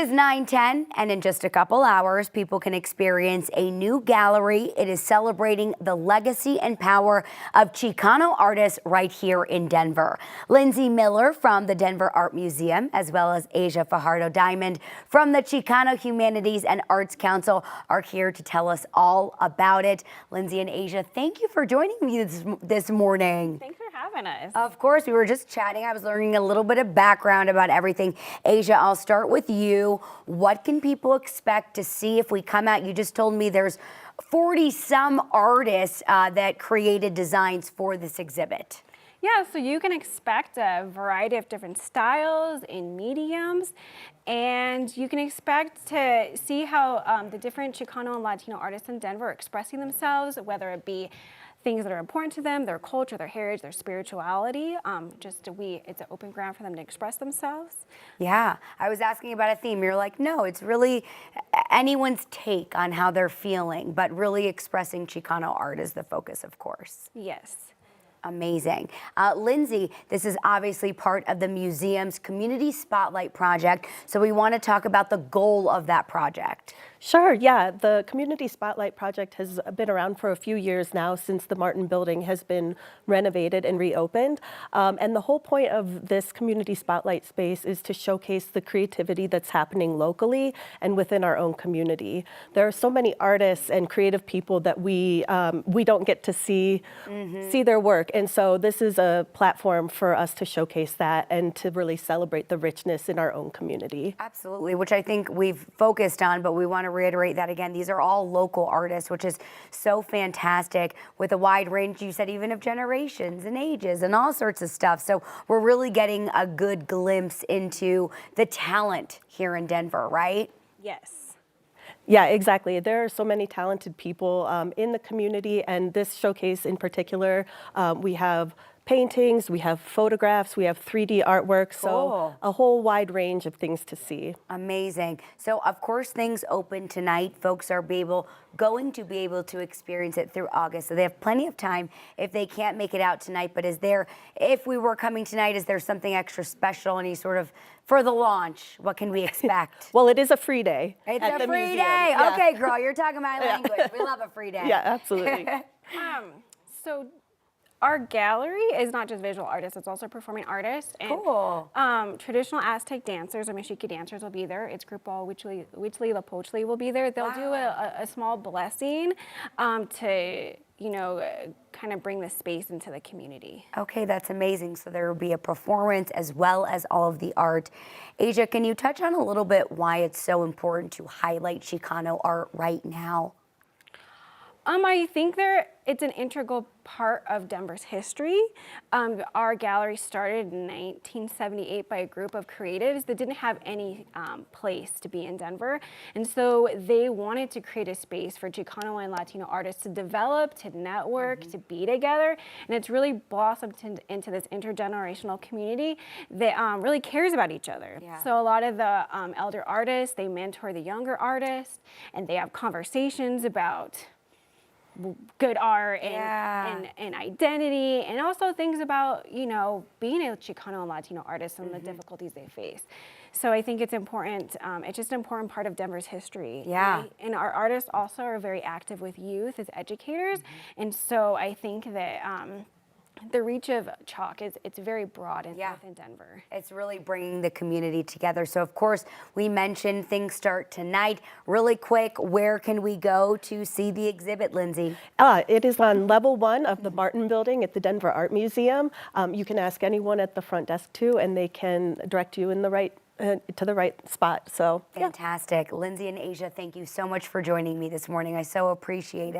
is 9:10, and in just a couple hours, people can experience a new gallery. It is celebrating the legacy and power of Chicano artists right here in Denver. Lindsay Miller from the Denver Art Museum, as well as Asia Fajardo-Diamond from the Chicano Humanities and Arts Council are here to tell us all about it. Lindsay and Asia, thank you for joining me this morning. Thanks for having us. Of course, we were just chatting. I was learning a little bit of background about everything. Asia, I'll start with you. What can people expect to see if we come out? You just told me there's 40 some artists that created designs for this exhibit. Yeah, so you can expect a variety of different styles and mediums, and you can expect to see how the different Chicano and Latino artists in Denver are expressing themselves, whether it be things that are important to them, their culture, their heritage, their spirituality. It's an open ground for them to express themselves. Yeah, I was asking about a theme. You're like, no, it's really anyone's take on how they're feeling, but really expressing Chicano art is the focus, of course. Yes. Amazing. Lindsay, this is obviously part of the museum's Community Spotlight project, so we want to talk about the goal of that project. Sure, yeah. The Community Spotlight project has been around for a few years now since the Martin building has been renovated and reopened. And the whole point of this Community Spotlight space is to showcase the creativity that's happening locally and within our own community. There are so many artists and creative people that we don't get to see their work. And so this is a platform for us to showcase that and to really celebrate the richness in our own community. Absolutely, which I think we've focused on, but we want to reiterate that again. These are all local artists, which is so fantastic, with a wide range, you said, even of generations and ages and all sorts of stuff. So we're really getting a good glimpse into the talent here in Denver, right? Yes. Yeah, exactly. There are so many talented people in the community, and this showcase in particular, we have paintings, we have photographs, we have 3D artwork, so a whole wide range of things to see. Amazing. So of course things open tonight. Folks are going to be able to experience it through August, so they have plenty of time if they can't make it out tonight. But if we were coming tonight, is there something extra special, any sort of, for the launch, what can we expect? Well, it is a free day. It's a free day. Yeah. Okay, girl, you're talking my language. We love a free day. Yeah, absolutely. So our gallery is not just visual artists, it's also performing artists. And, cool. Traditional Aztec dancers or Mexica dancers will be there. It's Grupo Huitzli La Pochli will be there. They'll do a small blessing to, kind of bring the space into the community. Okay, that's amazing. So there will be a performance as well as all of the art. Asia, can you touch on a little bit why it's so important to highlight Chicano art right now? I think it's an integral part of Denver's history. Our gallery started in 1978 by a group of creatives that didn't have any place to be in Denver. And so they wanted to create a space for Chicano and Latino artists to develop, to network, to be together. And it's really blossomed into this intergenerational community that really cares about each other. Yeah. So a lot of the elder artists, they mentor the younger artists, and they have conversations about good art and identity, and also things about, being a Chicano and Latino artist and the difficulties they face. So I think it's important. It's just an important part of Denver's history. Yeah. Right? And our artists also are very active with youth as educators. And so I think that the reach of Chalk it's very broad within Denver. It's really bringing the community together. So of course, we mentioned things start tonight. Really quick, where can we go to see the exhibit, Lindsay? It is on level 1 of the Martin building at the Denver Art Museum. You can ask anyone at the front desk too, and they can direct you in the right to the right spot. So fantastic. Yeah. Lindsay and Asia, thank you so much for joining me this morning. I so appreciate it.